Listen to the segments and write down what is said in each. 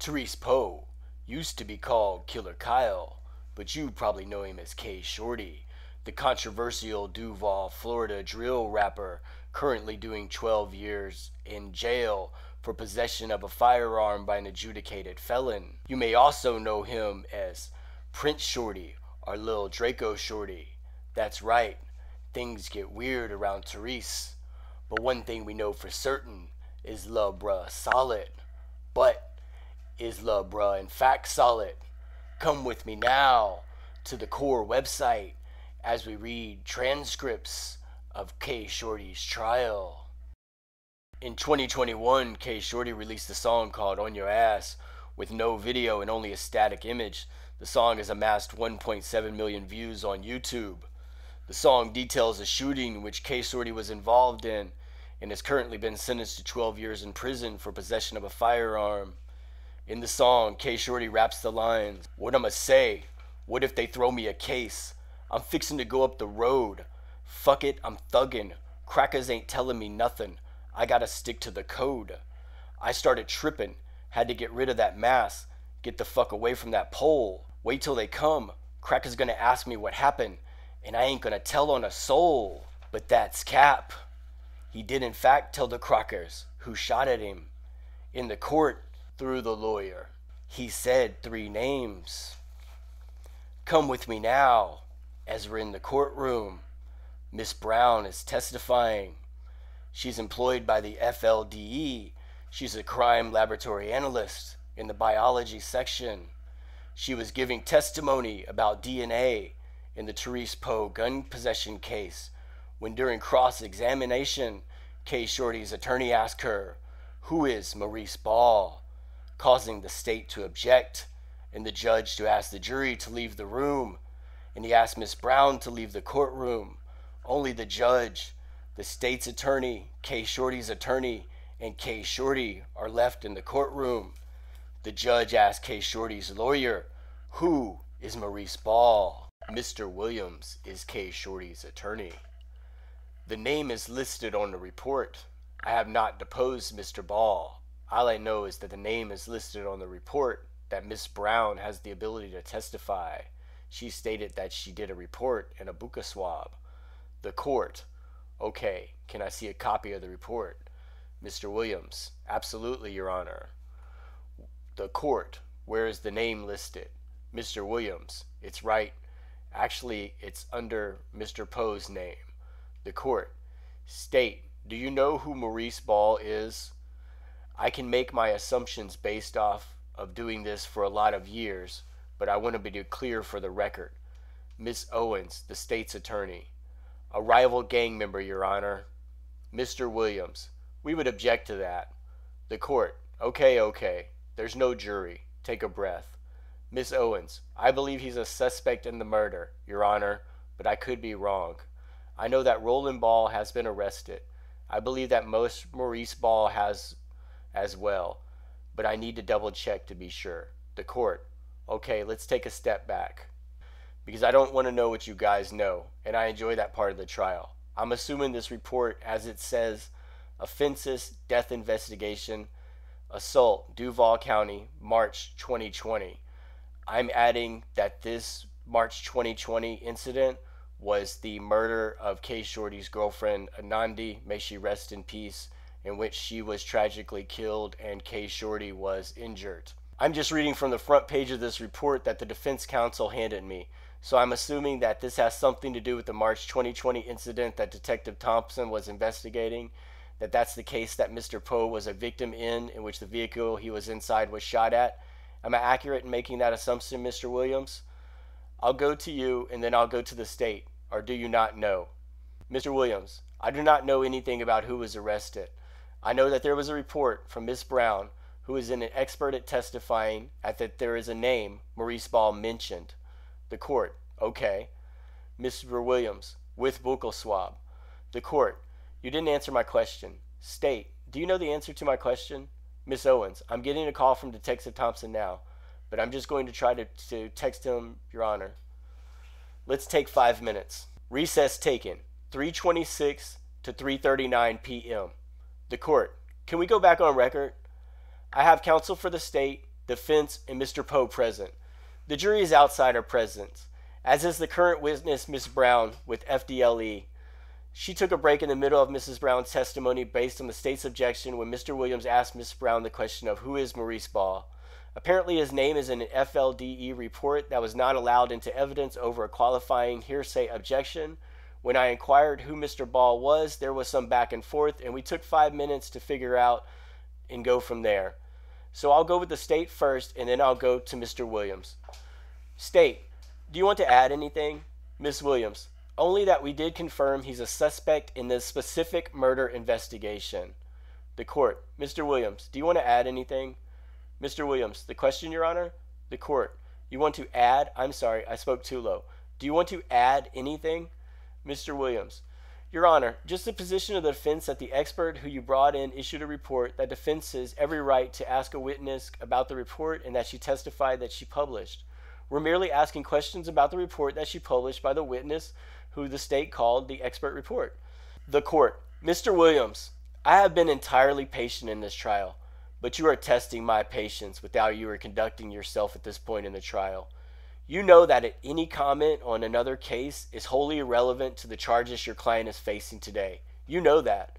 Terise Powe used to be called Killer Kyle, but you probably know him as Kshordy, the controversial Duval, Florida drill rapper currently doing 12 years in jail for possession of a firearm by an adjudicated felon. You may also know him as Prince Shorty or Lil Draco Shorty. That's right, things get weird around Terise, but one thing we know for certain is lil' bruh solid. But is lil' bruh in fact solid? Come with me now to the core website as we read transcripts of Kshordy's trial. In 2021, Kshordy released a song called On Your Ass with no video and only a static image. The song has amassed 1.7 million views on YouTube. The song details a shooting which Kshordy was involved in and has currently been sentenced to 12 years in prison for possession of a firearm. In the song, Kshordy raps the lines, "What I'ma say? What if they throw me a case? I'm fixing to go up the road. Fuck it, I'm thuggin'. Crackers ain't telling me nothing. I gotta stick to the code. I started trippin', had to get rid of that mask. Get the fuck away from that pole. Wait till they come. Crackers gonna ask me what happened, and I ain't gonna tell on a soul." But that's cap. He did in fact tell the Crackers who shot at him. In the court, through the lawyer, he said 3 names. Come with me now, as we're in the courtroom. Miss Brown is testifying. She's employed by the FLDE. She's a crime laboratory analyst in the biology section. She was giving testimony about DNA in the Terise Powe gun possession case when during cross-examination, Kshordy's attorney asked her, "Who is Maurice Ball?" causing the state to object and the judge to ask the jury to leave the room, and he asked Miss Brown to leave the courtroom. Only the judge, the state's attorney, Kshordy's attorney, and Kshordy are left in the courtroom. The judge asked Kshordy's lawyer, "Who is Maurice Ball?" Mr. Williams is Kshordy's attorney. "The name is listed on the report. I have not deposed Mr. Ball. All I know is that the name is listed on the report, that Miss Brown has the ability to testify. She stated that she did a report and a buccal swab." The court, "Okay, can I see a copy of the report?" Mr. Williams, "Absolutely, Your Honor." The court, "Where is the name listed?" Mr. Williams, "It's right. Actually, it's under Mr. Poe's name." The court, "State, do you know who Maurice Ball is?" "I can make my assumptions based off of doing this for a lot of years, but I want to be clear for the record." Miss Owens, the state's attorney, "A rival gang member, Your Honor." Mr. Williams, "We would object to that." The court, Okay. There's no jury. Take a breath." Miss Owens, "I believe he's a suspect in the murder, Your Honor, but I could be wrong. I know that Roland Ball has been arrested. I believe that Maurice Ball has as well, but I need to double check to be sure." The court, "Okay, let's take a step back, because I don't want to know what you guys know, and I enjoy that part of the trial. I'm assuming this report, as it says, offenses, death investigation, assault, Duval County, March 2020. I'm adding that this March 2020 incident was the murder of Kshordy's girlfriend, Nandi, may she rest in peace, in which she was tragically killed and Kshordy was injured. I'm just reading from the front page of this report that the defense counsel handed me, so I'm assuming that this has something to do with the March 2020 incident that Detective Thompson was investigating, that that's the case that Mr. Poe was a victim in which the vehicle he was inside was shot at. Am I accurate in making that assumption, Mr. Williams? I'll go to you and then I'll go to the state, or do you not know? Mr. Williams, I do not know anything about who was arrested. I know that there was a report from Miss Brown, who is an expert at testifying, that there is a name, Maurice Ball, mentioned. The court, okay. Mr. Williams, with buccal swab. The court, you didn't answer my question. State, do you know the answer to my question? Miss Owens, I'm getting a call from Detective Thompson now, but I'm just going to try to text him, Your Honor. Let's take 5 minutes. Recess taken, 3:26 to 3:39 p.m. The court, can we go back on record? I have counsel for the state, defense, and Mr. Powe present. The jury is outside our presence, as is the current witness, Miss Brown, with FDLE. She took a break in the middle of Mrs. Brown's testimony based on the state's objection when Mr. Williams asked Miss Brown the question of who is Maurice Ball. Apparently his name is in an FLDE report that was not allowed into evidence over a qualifying hearsay objection. When I inquired who Mr. Ball was, there was some back and forth, and we took 5 minutes to figure out and go from there. So I'll go with the state first, and then I'll go to Mr. Williams. State, do you want to add anything? Miss Williams, only that we did confirm he's a suspect in the specific murder investigation. The court, Mr. Williams, do you want to add anything? Mr. Williams, the question, Your Honor? The court, you want to add? I'm sorry, I spoke too low. Do you want to add anything? Mr. Williams, Your Honor, just the position of the defense that the expert who you brought in issued a report that defense has every right to ask a witness about the report and that she testified that she published. We're merely asking questions about the report that she published by the witness who the state called the expert report. The court, Mr. Williams, I have been entirely patient in this trial, but you are testing my patience with how you are conducting yourself at this point in the trial. You know that any comment on another case is wholly irrelevant to the charges your client is facing today. You know that.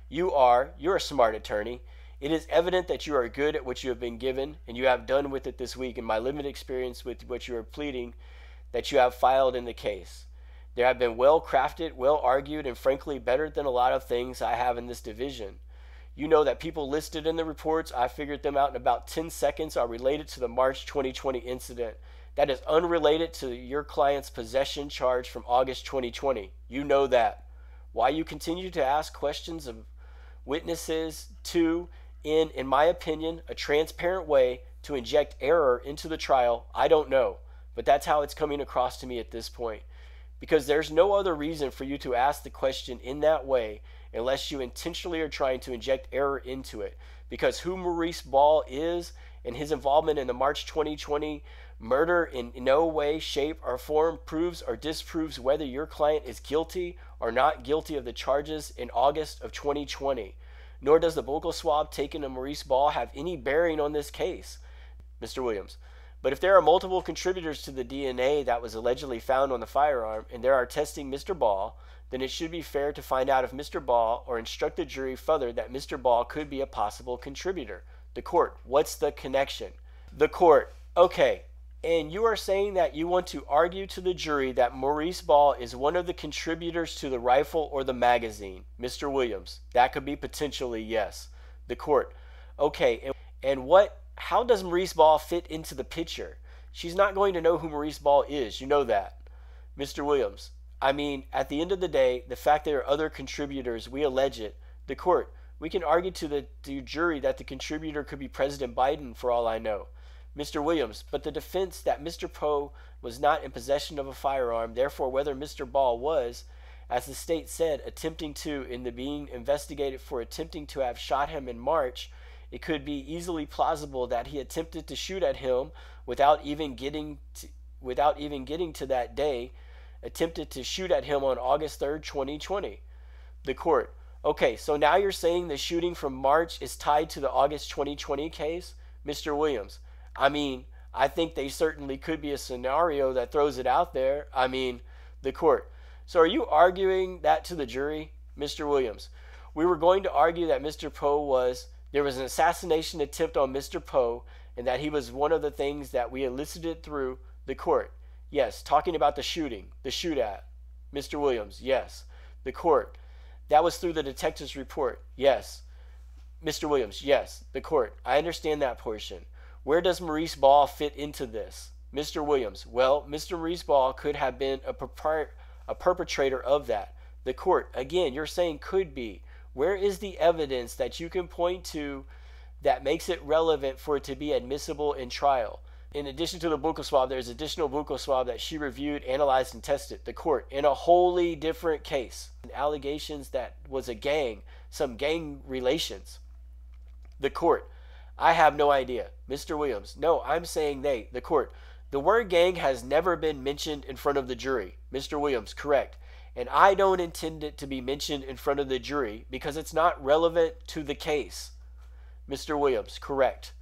You're a smart attorney. It is evident that you are good at what you have been given, and you have done with it this week in my limited experience with what you are pleading that you have filed in the case. There have been well-crafted, well-argued, and frankly better than a lot of things I have in this division. You know that people listed in the reports, I figured them out in about 10 seconds, are related to the March 2020 incident. That is unrelated to your client's possession charge from August 2020. You know that. Why you continue to ask questions of witnesses in my opinion, a transparent way to inject error into the trial, I don't know. But that's how it's coming across to me at this point. Because there's no other reason for you to ask the question in that way unless you intentionally are trying to inject error into it. Because who Maurice Ball is and his involvement in the March 2020 murder in no way, shape, or form proves or disproves whether your client is guilty or not guilty of the charges in August of 2020. Nor does the buccal swab taken of Maurice Ball have any bearing on this case. Mr. Williams, but if there are multiple contributors to the DNA that was allegedly found on the firearm and there are testing Mr. Ball, then it should be fair to find out if Mr. Ball or instruct the jury further that Mr. Ball could be a possible contributor. The court, what's the connection? The court, okay. And you are saying that you want to argue to the jury that Maurice Ball is one of the contributors to the rifle or the magazine. Mr. Williams, that could be potentially yes. The court, okay. And how does Maurice Ball fit into the picture? She's not going to know who Maurice Ball is. You know that. Mr. Williams, I mean, at the end of the day, the fact there are other contributors, we allege it. The court, we can argue to the jury that the contributor could be President Biden for all I know. Mr. Williams, but the defense that Mr. Powe was not in possession of a firearm, therefore whether Mr. Ball was, as the state said, being investigated for attempting to have shot him in March, it could be easily plausible that he attempted to shoot at him without even getting to that day, attempted to shoot at him on August 3rd, 2020. The court, okay, so now you're saying the shooting from March is tied to the August 2020 case? Mr. Williams, I mean, I think they certainly could be a scenario that throws it out there. I mean, the court. So are you arguing that to the jury? Mr. Williams, we were going to argue that Mr. Powe there was an assassination attempt on Mr. Powe and that he was one of the things that we elicited through the court. Yes, talking about the shootout. Mr. Williams, yes. The court, that was through the detective's report. Yes. Mr. Williams, yes. The court, I understand that portion. Where does Maurice Ball fit into this? Mr. Williams, well, Mr. Maurice Ball could have been a perpetrator of that. The court, again, you're saying could be. Where is the evidence that you can point to that makes it relevant for it to be admissible in trial? In addition to the buccal swab, there's additional buccal swab that she reviewed, analyzed, and tested. The court, in a wholly different case, allegations that was a gang, some gang relations. The court, I have no idea. Mr. Williams, no, I'm saying they. The court, the word gang has never been mentioned in front of the jury. Mr. Williams, correct. And I don't intend it to be mentioned in front of the jury because it's not relevant to the case. Mr. Williams, correct.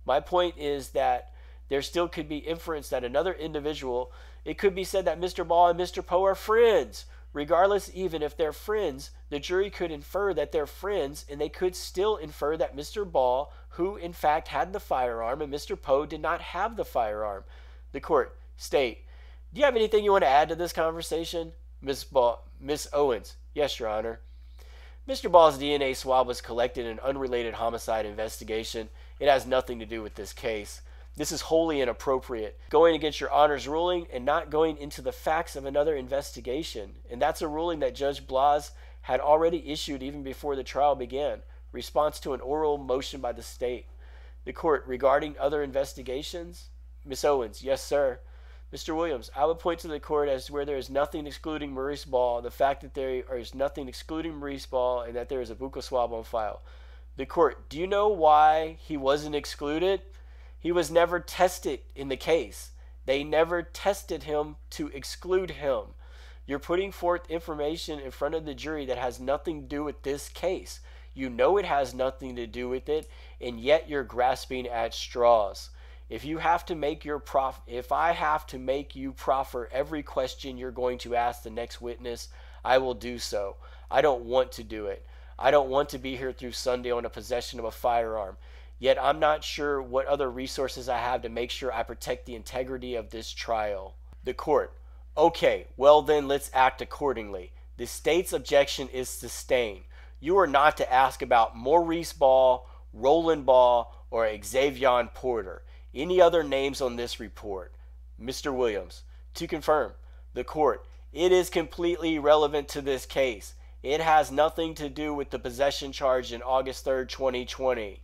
My point is that there still could be inference that another individual, it could be said that Mr. Ball and Mr. Powe are friends. Regardless, even if they're friends, the jury could infer that they're friends, and they could still infer that Mr. Ball, who in fact had the firearm, and Mr. Powe did not have the firearm. The court, state, do you have anything you want to add to this conversation? Miss Owens, yes, Your Honor. Mr. Ball's DNA swab was collected in an unrelated homicide investigation. It has nothing to do with this case. This is wholly inappropriate, going against Your Honor's ruling and not going into the facts of another investigation. And that's a ruling that Judge Blas had already issued even before the trial began, response to an oral motion by the state. The court, regarding other investigations? Miss Owens, yes, sir. Mr. Williams, I would point to the court as where there is nothing excluding Maurice Ball, the fact that there is nothing excluding Maurice Ball, and that there is a buccal swab on file. The court, do you know why he wasn't excluded? He was never tested in the case. They never tested him to exclude him. You're putting forth information in front of the jury that has nothing to do with this case. You know it has nothing to do with it, and yet you're grasping at straws. If I have to make you proffer every question you're going to ask the next witness, I will do so. I don't want to do it. I don't want to be here through Sunday on a possession of a firearm. Yet I'm not sure what other resources I have to make sure I protect the integrity of this trial. The court, okay, well then let's act accordingly. The state's objection is sustained. You are not to ask about Maurice Ball, Roland Ball, or Xavier Porter. Any other names on this report? Mr. Williams, to confirm, the court, it is completely irrelevant to this case. It has nothing to do with the possession charge in August 3rd, 2020.